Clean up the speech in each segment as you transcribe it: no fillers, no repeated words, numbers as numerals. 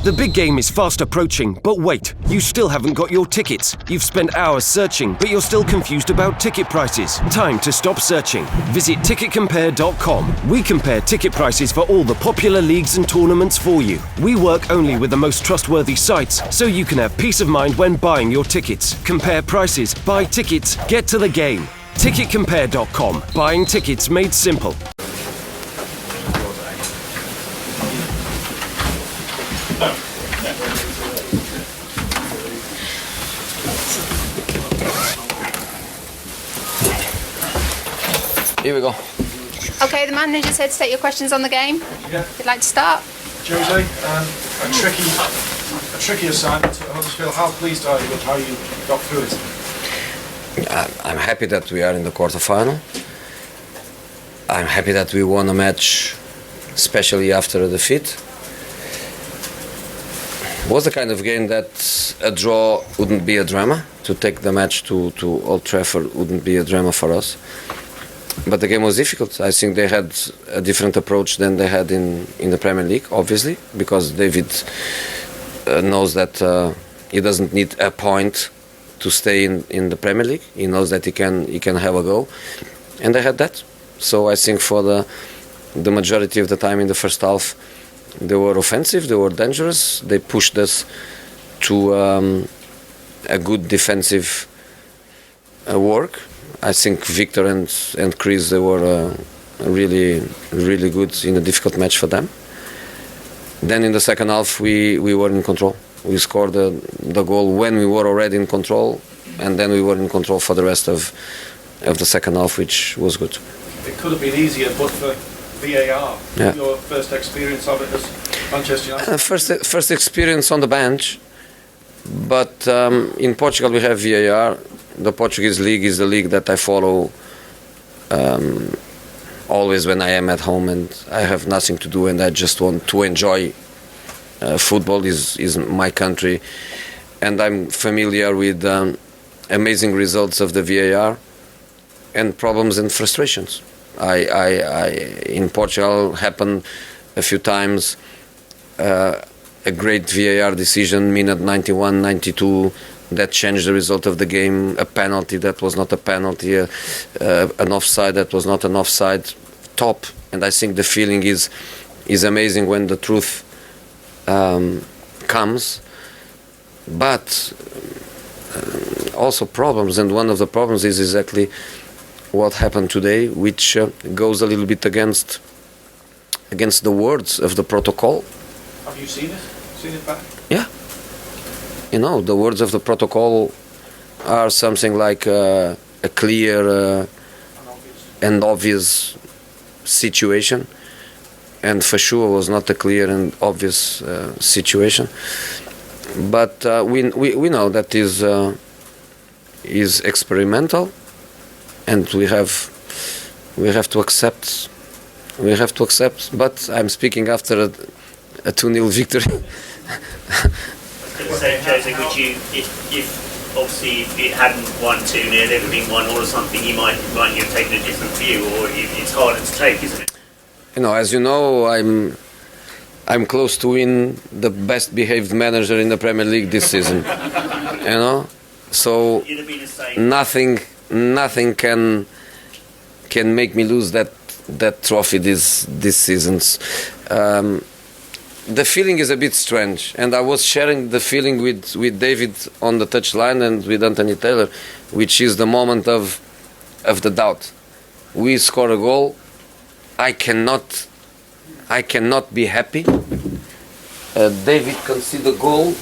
The big game is fast approaching, but wait, you still haven't got your tickets. You've spent hours searching, but you're still confused about ticket prices. Time to stop searching. Visit ticketcompare.com. We compare ticket prices for all the popular leagues and tournaments for you. We work only with the most trustworthy sites, so you can have peace of mind when buying your tickets. Compare prices, buy tickets, get to the game. Ticketcompare.com. Buying tickets made simple. Here we go. Okay, the manager's here to take your questions on the game. Yeah. If you'd like to start. Jose, a tricky assignment at Huddersfield. How pleased are you with how you got through it? I'm happy that we are in the quarter-final. I'm happy that we won a match, especially after a defeat. It was the kind of game that a draw wouldn't be a drama. To take the match to Old Trafford wouldn't be a drama for us. But the game was difficult. I think they had a different approach than they had in the Premier League, obviously, because David knows that he doesn't need a point to stay in the Premier League. He knows that he can have a go, and they had that. So I think for the majority of the time in the first half, they were offensive, they were dangerous, they pushed us to a good defensive work. I think Victor and Chris, they were really good in a difficult match for them. Then in the second half we were in control. We scored the goal when we were already in control, and then we were in control for the rest of the second half, which was good. It could have been easier, but for VAR. Yeah. Your first experience of it as Manchester United? First experience on the bench, but in Portugal we have VAR. The Portuguese league is the league that I follow always when I am at home and I have nothing to do and I just want to enjoy football. Is my country, and I'm familiar with amazing results of the VAR and problems and frustrations. In Portugal happened a few times. A great VAR decision, minute 91, 92, that changed the result of the game. A penalty that was not a penalty, an offside that was not an offside. Top, and I think the feeling is amazing when the truth comes. But also problems, and one of the problems is exactly what happened today, which goes a little bit against the words of the protocol. Have you seen it? Seen it back? Yeah. You know, the words of the protocol are something like a clear and obvious situation, and for sure was not a clear and obvious situation. But we know that is experimental, and we have to accept. We have to accept. But I'm speaking after a 2-0 victory. Jose, would you, if obviously if it hadn't won 2-0, it had been 1-0 or something, you might have taken a different view, or it's harder to take, isn't it? You know, as you know, I'm close to win the best behaved manager in the Premier League this season. You know, so nothing can make me lose that trophy this season. The feeling is a bit strange, and I was sharing the feeling with David on the touchline and with Anthony Taylor, which is the moment of the doubt. We score a goal. I cannot be happy. David concede a goal,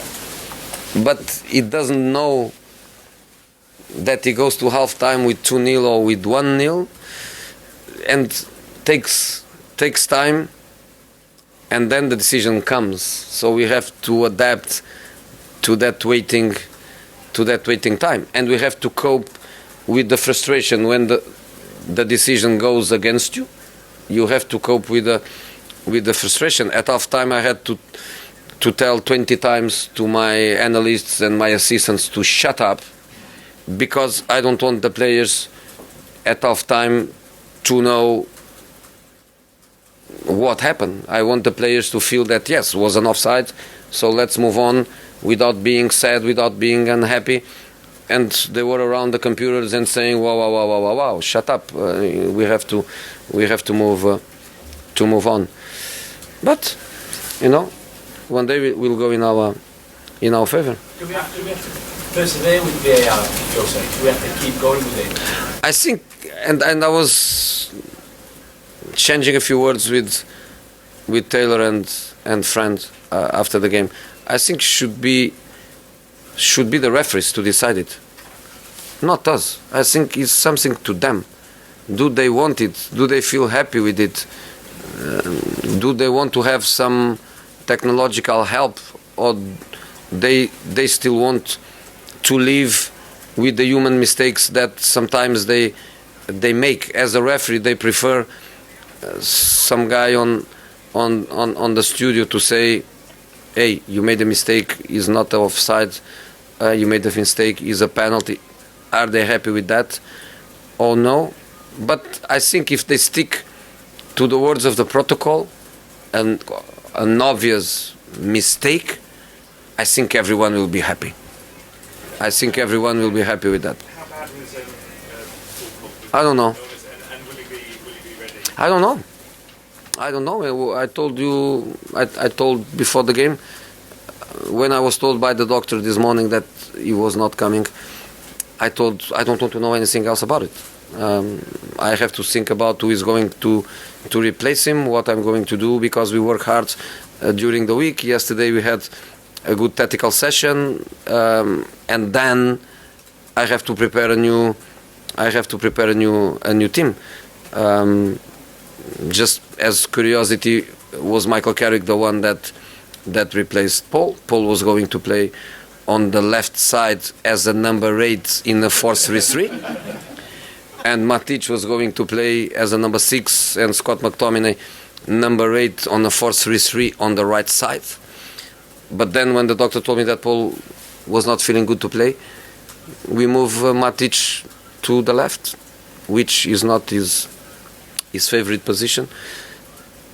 but he doesn't know that he goes to half time with 2-0 or with 1-0, and takes time, and then the decision comes. So we have to adapt to that waiting time, and we have to cope with the frustration when the decision goes against you. You have to cope with the frustration. At half time I had to tell 20 times to my analysts and my assistants to shut up, because I don't want the players at half time to know what happened. I want the players to feel that yes, was an offside, so let's move on without being sad, without being unhappy. And they were around the computers and saying, "Wow, wow, wow, wow, wow, wow! Shut up! We have to move on." But one day we'll go in our favor. Do we have to persevere with VAR, Jose? Do we have to keep going with it? I think, and I was changing a few words with Taylor and Friend after the game. I think should be the referees to decide it, not us. I think it's something to them. Do they want it? Do they feel happy with it? Do they want to have some technological help, or they still want to live with the human mistakes that sometimes they make? As a referee, they prefer some guy on the studio to say, "Hey, you made a mistake. Is not offside. You made a mistake. Is a penalty." Are they happy with that or no? But I think if they stick to the words of the protocol and an obvious mistake, I think everyone will be happy. I think everyone will be happy with that. How bad was I don't know. and will he be ready? I don't know. I told you. I told before the game, when I was told by the doctor this morning that he was not coming, I don't want to know anything else about it. I have to think about who is going to replace him, what I'm going to do, because we work hard during the week. Yesterday we had a good tactical session, and then I have to prepare a new team. Just as curiosity, was Michael Carrick the one that replaced Paul? Paul was going to play on the left side as a number 8 in a 4-3-3, and Matic was going to play as a number 6, and Scott McTominay number 8 on a 4-3-3 on the right side. But then when the doctor told me that Paul was not feeling good to play, we move Matic to the left, which is not his favorite position,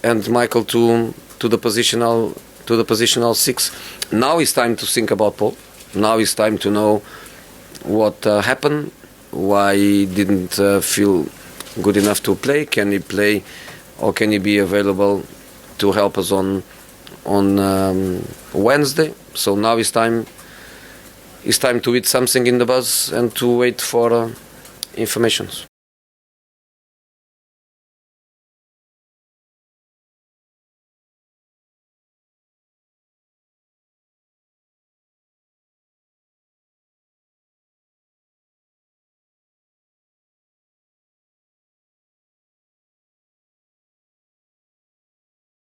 and Michael to the positional 6. Now it's time to think about Paul. Now it's time to know what happened, why he didn't feel good enough to play. Can he play, or can he be available to help us on Wednesday? So now it's time to eat something in the bus and to wait for informations.